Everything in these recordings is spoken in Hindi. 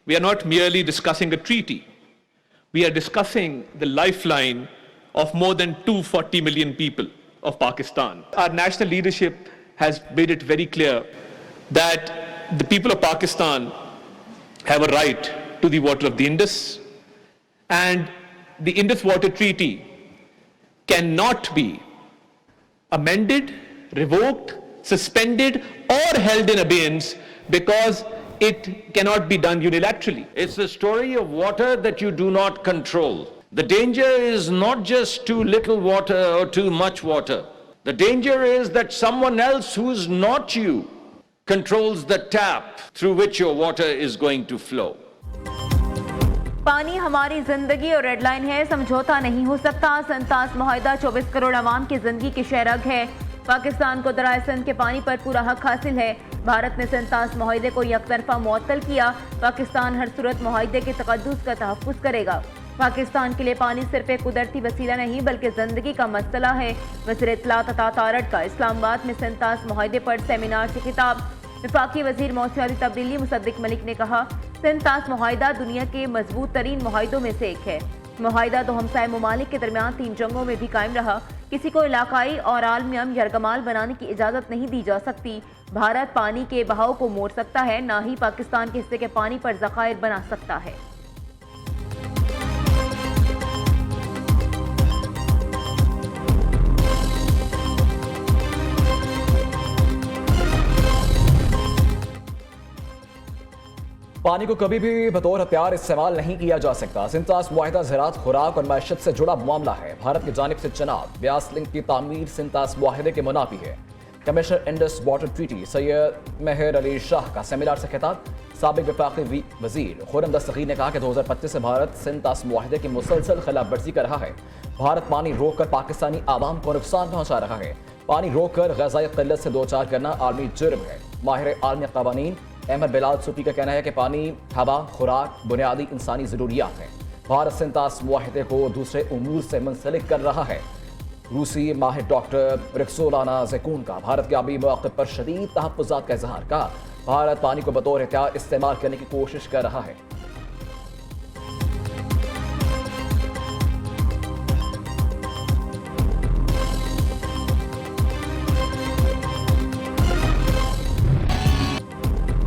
We are not merely discussing a treaty. We are discussing the lifeline of more than 240 million people of Pakistan. Our national leadership has made it very clear that the people of Pakistan have a right to the water of the Indus, and the Indus Water Treaty cannot be amended, revoked, suspended, or held in abeyance because it cannot be done unilaterally. It's the story of water that you do not control. The danger is not just too little water or too much water. The danger is that someone else who is not you controls the tap through which your water is going to flow. पानी हमारी जिंदगी और रेड लाइन है, समझौता नहीं हो सकता। संतास मुआहदा 24 करोड़ आवाम की जिंदगी की शहरग है। पाकिस्तान को दरियाए सिंध के पानी पर पूरा हक हासिल है। भारत ने संतास मुआहदे को यकतरफा मुअत्तल किया। पाकिस्तान हर सूरत मुआहदे के तकद्दुस का तहफ़्फ़ुज़ करेगा। पाकिस्तान के लिए पानी सिर्फ एक कुदरती वसीला नहीं बल्कि जिंदगी का मसला है। वज़ीर इत्तलात अता तारड़ का इस्लामाबाद में संतास मुआहदे पर सेमिनार से खिताब। वफाकी वज़ीर मौसमियाती तब्दीली मुसद्दिक मलिक ने कहा, संतास मुआहदा दुनिया के मजबूत तरीन मुआहदों में से एक है। मुआहदा दो हमसाय ममालिक के दरमियान 3 जंगों में भी कायम रहा। किसी को इलाकाई और आलमी अमन यरगमाल बनाने की इजाज़त नहीं दी जा सकती। भारत पानी के बहाव को मोड़ सकता है, ना ही पाकिस्तान के हिस्से के पानी पर ज़खायर बना सकता है। पानी को कभी भी बतौर हथियार इस्तेमाल नहीं किया जा सकता। सिंतास मुआहदा ज़राअत, खुराक और मैशत से जुड़ा मामला है। भारत की जानिब से चनाब ब्यास लिंक की तामीर सिंतास मुआहदे के मुनाफी है। Commissioner Indus water treaty Syed Mehar Ali Shah का सेमिनार से खिताब। साबिक वफाकी वजीर खुर्रम दस्तगीर ने कहा कि 2025 से भारत सिंतास मुआहदे की मुसलसल खिलाफ वर्जी कर रहा है। भारत पानी रोक कर पाकिस्तानी आवाम को नुकसान पहुँचा रहा है। पानी रोक कर ग़िज़ाई क़िल्लत से दो चार करना आलमी जुर्म है। माहिर आलमी क़वानीन अहमद बिलाल सूफी का कहना है कि पानी, हवा, खुराक बुनियादी इंसानी ज़रूरियात हैं। भारत सिंतास मुआहदे को दूसरे उमूर से मुंसलिक कर रहा है। रूसी माहिर डॉक्टर रिक्सोलाना ज़ैकून का भारत के आबी मौक़िफ़ पर शदीद तहफ़्फ़ुज़ात का इज़हार। कहा, भारत पानी को बतौर हथियार इस्तेमाल करने की कोशिश कर रहा है।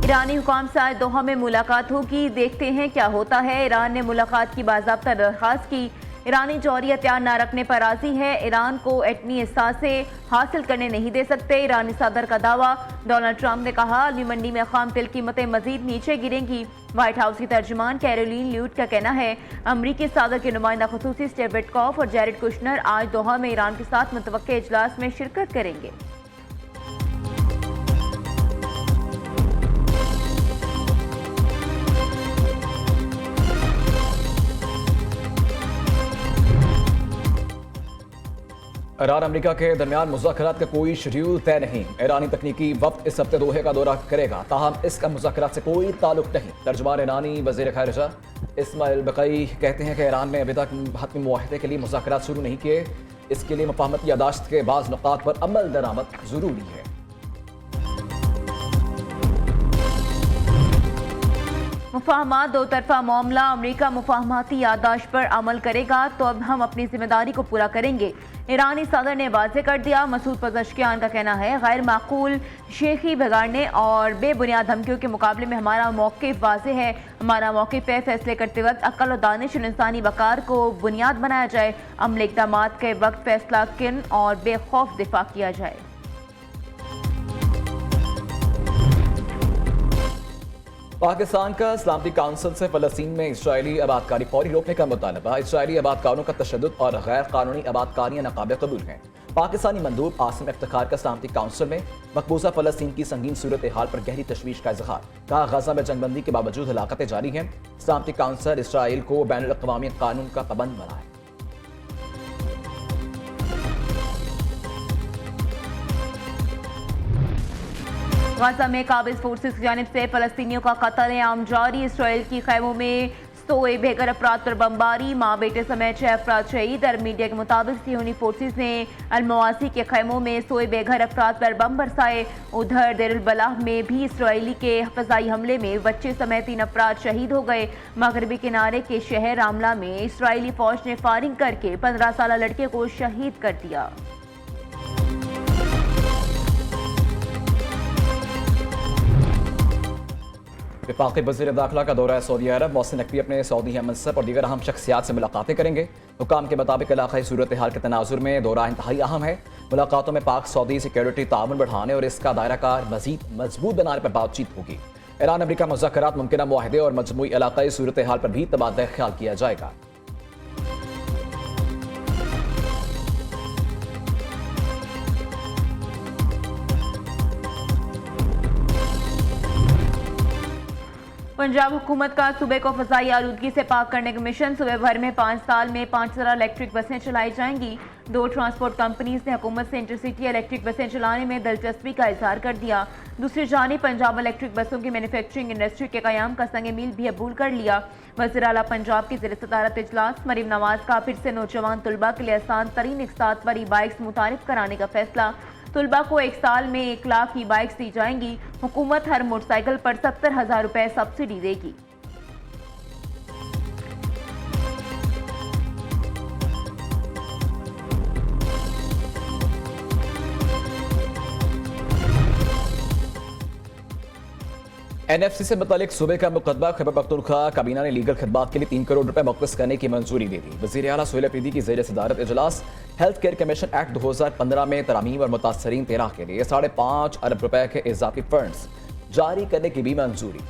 ईरानी हुकाम से आज दोहा में मुलाकात होगी, देखते हैं क्या होता है। ईरान ने मुलाकात की बाज़ाब्ता दरख्वास्त की। ईरानी जौहरी हथियार न रखने पर राजी है। ईरान को एटमी एहसासें हासिल करने नहीं दे सकते, ईरानी सदर का दावा। डोनाल्ड ट्रंप ने कहा, आलमी मंडी में खाम तेल कीमतें मजीद नीचे गिरेंगी। व्हाइट हाउस की तर्जुमान कैरोलिन ल्यूट का कहना है, अमरीकी सदर के नुमाइंदा खुसूसी स्टीव विटकॉफ और जैरेड कुशनर आज दोहा में ईरान के साथ मुतवक्के इजलास में शिरकत करेंगे। ईरान अमेरिका के दरमियान मुज़ाकरात का कोई शेड्यूल तय नहीं। ईरानी तकनीकी वक्त इस हफ्ते दोहे का दौरा करेगा, ताहम इसका मुज़ाकरात से कोई ताल्लुक नहीं। तर्जुमान ईरानी वज़ीर ख़ारिजा इस्माइल बक़ई कहते हैं कि ईरान ने अभी तक हतमी मुआहदे के लिए मुज़ाकरात शुरू नहीं किए। इसके लिए मुफ़ाहमत यादाश्त के बाज़ नुकात पर अमल दरामद ज़रूरी है। मुफाहमत दो तरफा मामला। अमरीका मुफाहमती यादाश्त पर अमल करेगा तो अब हम अपनी जिम्मेदारी को पूरा करेंगे। ईरानी सदर ने वाज़ेह कर दिया। मसूद पज़ेश्कियान का कहना है, गैर माकूल शेखी बिगाड़ने और बेबुनियाद धमकियों के मुकाबले में हमारा मौक़िफ़ वाज़ेह है। हमारा मौक़िफ़ है, फैसले करते वक्त अक्ल और दानिश और इंसानी वक़ार को बुनियाद बनाया जाए। अमल इक़दामात के वक्त फैसला किन और बेखौफ दिफा किया जाए। पाकिस्तान का सलामती काउंसिल से फ़लस्तीन में इसराइली आबादकारी फौरी रोकने का मुतालबा। इसराइली आबादकारों का तशद्दुद और गैर कानूनी आबादकारियाँ नाक़ाबिल कबूल हैं। पाकिस्तानी मंदूब आसिम इफ्तिखार का सलामती काउंसिल में मकबूजा फ़लस्तीन की संगीन सूरत हाल पर गहरी तशवीश का इज़हार। कहा, गज़ा में जंगबंदी के बावजूद हलाकतें जारी हैं। सलामती काउंसिल इसराइल को बैनुल अक़वामी कानून का पाबंद बनाए। गज़ा में काबिज़ फोर्सेस की जानिब से फ़लस्तीनियों का कत्ल आम जारी। इसराइल की खैमों में सोए बेघर अफराद पर बमबारी, माँ बेटे समेत 6 अफराद शहीद। अरब मीडिया के मुताबिक सियोनी फोर्सेस ने अलमवासी के खैमों में सोए बेघर अफराद पर बम बरसाए। उधर देरुल बलाह में भी इसराइली के फ़ज़ाई हमले में बच्चे समेत 3 अफराद शहीद हो गए। मगरबी किनारे के शहर रामला में इसराइली फौज ने फायरिंग करके 15 साल लड़के को शहीद कर दिया। वफाकी वज़ीर दाखिला का दौरा है सऊदी अरब। मोहसिन नकवी अपने सऊदी हमसफ़र और दीगर अहम शख्सियात से मुलाकातें करेंगे। हुकाम के मुताबिक इलाक़ाई सूरत हाल के तनाजुर में दौरा इंतहाई अहम है। मुलाकातों में पाक सऊदी सिक्योरिटी ताउन बढ़ाने और इसका दायरा कार मज़ीद मजबूत बनाने पर बातचीत होगी। ईरान अमरीका मुज़ाकरात, मुमकिन मुआहदे और मजमूई इलाक़ाई सूरत हाल पर भी तबादला ख्याल किया जाएगा। पंजाब हुकूमत का सूबे को फ़ज़ाई आलूदगी से पाक करने का मिशन। सूबे भर में 5 साल में 5000 इलेक्ट्रिक बसें चलाई जाएंगी। 2 ट्रांसपोर्ट कंपनीज ने हुकूमत से इंटरसिटी इलेक्ट्रिक बसें चलाने में दिलचस्पी का इजहार कर दिया। दूसरी जानिब पंजाब इलेक्ट्रिक बसों की मैन्युफैक्चरिंग इंडस्ट्री के क़याम का संग मील भी अबूल कर लिया। वज़ीर आला पंजाब की ज़ेर सदारत इजलास। मरीम नवाज का फिर से नौजवान तलबा के लिए आसान तरीन 1 वाली बाइक्स मुतारिफ कराने का फैसला। तलबा को 1 साल में 1 लाख की बाइक्स दी जाएंगी। हुकूमत हर मोटरसाइकिल पर 70,000 रुपए सब्सिडी देगी। NFC से मुतालिक सूबे का मुकदमा खैबर पख्तूनख्वा काबीना ने लीगल खिदमात के लिए 3 करोड़ रुपए मुख्तस करने की मंजूरी दे दी। वज़ीर आला सुहेल अफरीदी की ज़ेर सदारत इजलास। हेल्थ केयर कमीशन एक्ट 2015 में तरमीम और मुतासरीन 13 के लिए 5.5 अरब रुपए के इजाफी फंड्स जारी करने की भी मंजूरी।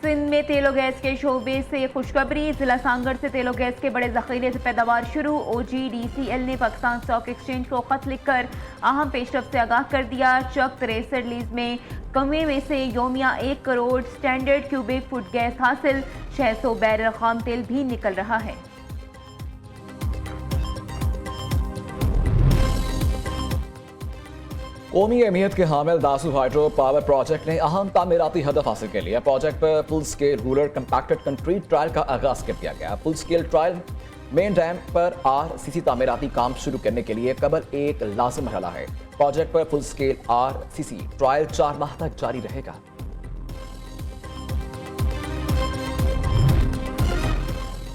सिंध में तेल और गैस के शोबे से खुशखबरी। जिला सांगड़ से तेल और गैस के बड़े जखीरे से पैदावार शुरू। OGDCL ने पाकिस्तान स्टॉक एक्सचेंज को खत लिखकर अहम पेशरफ से आगाह कर दिया। चक 63 लीज में कमे में से योमिया 1 crore standard cubic foot gas हासिल। 600 बैरल खाम तेल भी निकल रहा है। कौमी अहमियत के हामिल दासू हाइड्रो पावर प्रोजेक्ट ने अहम तामीराती हदफ हासिल कर लिया। प्रोजेक्ट पर full scale ruler compacted concrete trial का आगाज कर दिया गया। Full scale trial main dam पर RCC तामीराती काम शुरू करने के लिए कबल एक लाजिम मरहला है। प्रोजेक्ट पर फुल स्केल RCC ट्रायल 4 माह तक जारी रहेगा।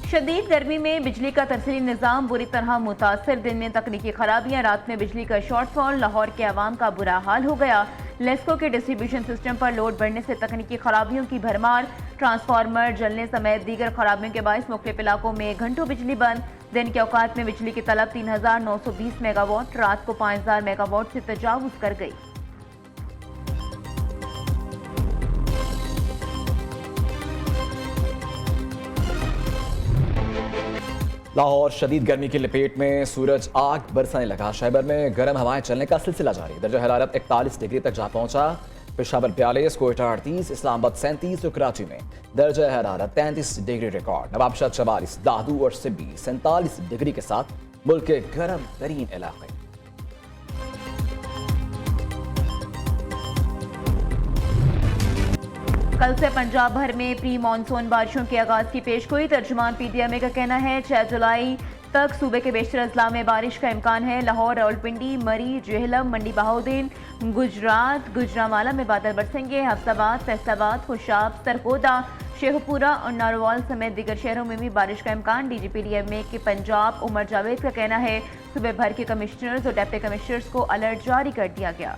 शदीद गर्मी में बिजली का तरसीली निज़ाम बुरी तरह मुतासर। दिन में तकनीकी खराबियां, रात में बिजली का शॉर्टफॉल। लाहौर के अवाम का बुरा हाल हो गया। लेस्को के डिस्ट्रीब्यूशन सिस्टम पर लोड बढ़ने से तकनीकी खराबियों की भरमार। ट्रांसफार्मर जलने समेत दीगर खराबियों के बायस मुख्तलिफ इलाकों में घंटों बिजली बंद। दिन के औकात में बिजली की तलब 3920 मेगावाट, रात को 5000 मेगावाट से तजावुज कर गई। लाहौर शदीद गर्मी की लपेट में, सूरज आग बरसाने लगा। शहर में गर्म हवाएं चलने का सिलसिला जारी। दर्जा हरारत 41 डिग्री तक जा पहुंचा। पेशावर 42, कोयटा 38, इस्लामाबाद 37 और कराची में दर्जा हरारत 33 डिग्री रिकॉर्ड। नवाबशाह 44, दादू और सिब्बी 47 डिग्री के साथ मुल्क के गर्म तरीन इलाके। कल से पंजाब भर में प्री मानसून बारिशों के आगाज की पेशगोई। तर्जुमान PTMA का कहना है 6 जुलाई तक सूबे के बेशतर अजला में बारिश का इम्कान है। लाहौर, रावलपिंडी, मरी, जेहलम, मंडी बहाउद्दीन, गुजरात, गुजरांवाला में बादल बरसेंगे। हफ्साबाद, फैसलाबाद, खुशाब, सरगोदा, शेखपुरा और नारोवाल समेत दीगर शहरों में भी बारिश का इम्कान। DGPDMA के पंजाब उमर जावेद का कहना है सूबे भर के कमिश्नर्स और डिप्टी कमिश्नर्स को अलर्ट जारी कर दिया गया।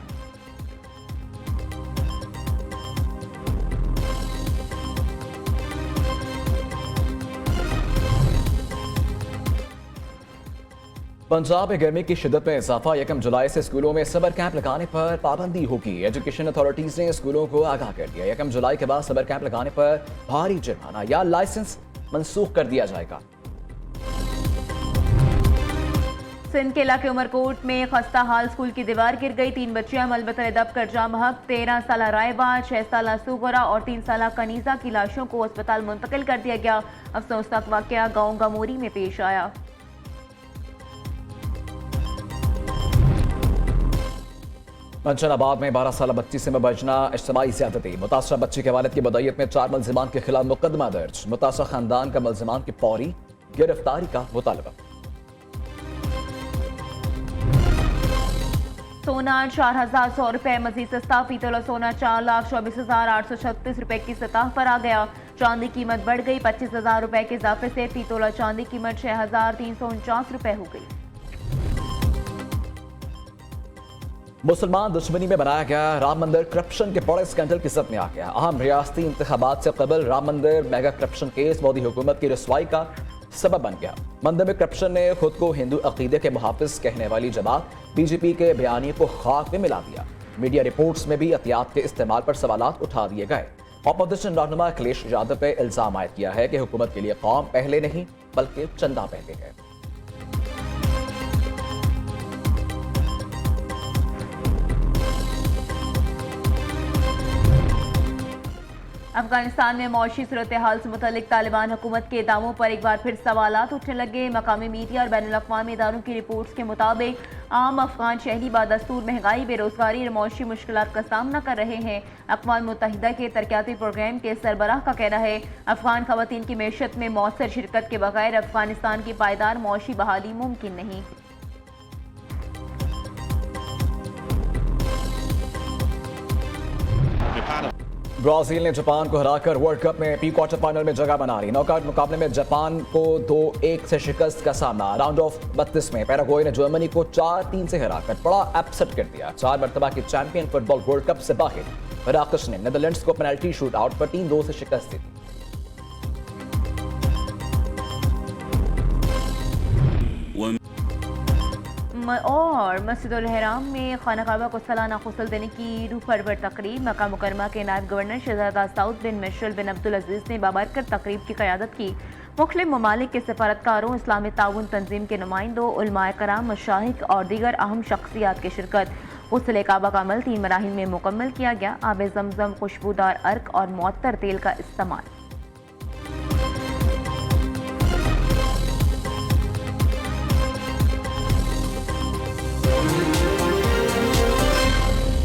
पंजाब में गर्मी की शिद्दत में इजाफा। 1 जुलाई से स्कूलों में समर कैंप लगाने पर पाबंदी होगी। एजुकेशन अथॉरिटीज ने स्कूलों को आगाह कर दिया। 1 जुलाई के बाद समर कैंप लगाने पर भारी जुर्माना या लाइसेंस मनसूख कर दिया जाएगा। सिंध के इलाके उमरकोट में खस्ता हाल स्कूल की दीवार गिर गई। 3 बच्चियां मलबे दब कर जाँ बहक। 13 साल रायबा, 6 साल सुगरा और 3 साल कनीजा की लाशों को अस्पताल मुंतकिल कर दिया गया। अफसोसनाक वाकया गाँव गमोरी में पेश आया। मंशनाबाद में 12 साल बच्ची से मबजना इज्तिमाई ज़्यादती। मुतासरा बच्ची के वालिद की बदयत में 4 मुल्ज़िमान के खिलाफ मुकदमा दर्ज। मुतासरा खानदान का मुल्ज़िमान की फौरी गिरफ्तारी का मुतालबा। सोना 4,100 रुपए मजीद सस्ता। पीतल और सोना 4,24,836 रुपए की सतह पर आ गया। चांदी कीमत बढ़ गई। 25,000 रुपए के इजाफे से पीतल और चांदी कीमत 6,349 रुपए हो गई। मुसलमान दुश्मनी में बनाया गया राम मंदिर करप्शन के बड़े स्कैंडल की जद में आ गया। अहम रियासती इंतखाबात से कबल राम मंदिर मेगा करप्शन केस मोदी हुकूमत की रसवाई का सबब बन गया। मंदिर में करप्शन ने खुद को हिंदू अकीदे के मुहाफिज कहने वाली जमात बीजेपी के बयानी को खाक में मिला दिया। मीडिया रिपोर्ट्स में भी एहतियात के इस्तेमाल पर सवालात उठा दिए गए। अपोजिशन रहनुमा अखिलेश यादव पे इल्जाम आयद किया है कि हुकूमत के लिए कौम पहले नहीं बल्कि चंदा पहले है। अफगानिस्तान में मौशी सूरत हाल से मुतल्लिक तालिबान हुकूमत के दावों पर एक बार फिर सवालात उठने लगे। मकामी मीडिया और बैनुल अक़वामी इदारों की रिपोर्ट्स के मुताबिक आम अफगान शहरी बादस्तूर महंगाई, बेरोजगारी और मौशी मुश्किलात का सामना कर रहे हैं। अक़वाम मुत्तहिदा के तरक्याती प्रोग्राम के सरबराह का कहना है अफगान खवातीन की मैशत में मौसर शिरकत के बगैर अफगानिस्तान की पायदार मौशी बहाली मुमकिन नहीं। ब्राजील ने जापान को हराकर वर्ल्ड कप में प्री क्वार्टर फाइनल में जगह बना ली। नॉकआउट मुकाबले में जापान को 2-1 से शिकस्त का सामना। राउंड ऑफ 32 में पैराग्वे ने जर्मनी को 4-3 से हराकर बड़ा अपसेट कर दिया। 4 मरतबा के चैंपियन फुटबॉल वर्ल्ड कप से बाहर मराकश ने नीदरलैंड्स को पेनल्टी शूट आउट पर 3-2 से शिकस्त दी। और मस्जिदुल हराम में खाना काबा को सालाना गुस्ल देने की रूह परवर तकरीब। मक्का मुकरमा के नायब गवर्नर शहजादा सऊद बिन मिशेल बिन अब्दुल अजीज़ ने बाबरकत तकरीब की क़यादत की। मुख्तलिफ ममालिक के सफारतकारों, इस्लामी ताउन तंजीम के नुमाइंदों, उलमाए कराम, मशाइख और दीगर अहम शख्सियात की शिरकत। गुस्ल काबा का अमल 3 मराहिल में मुकम्मल किया गया। आब ज़मज़म, खुशबूदार अर्क और मुअत्तर तेल का इस्तेमाल।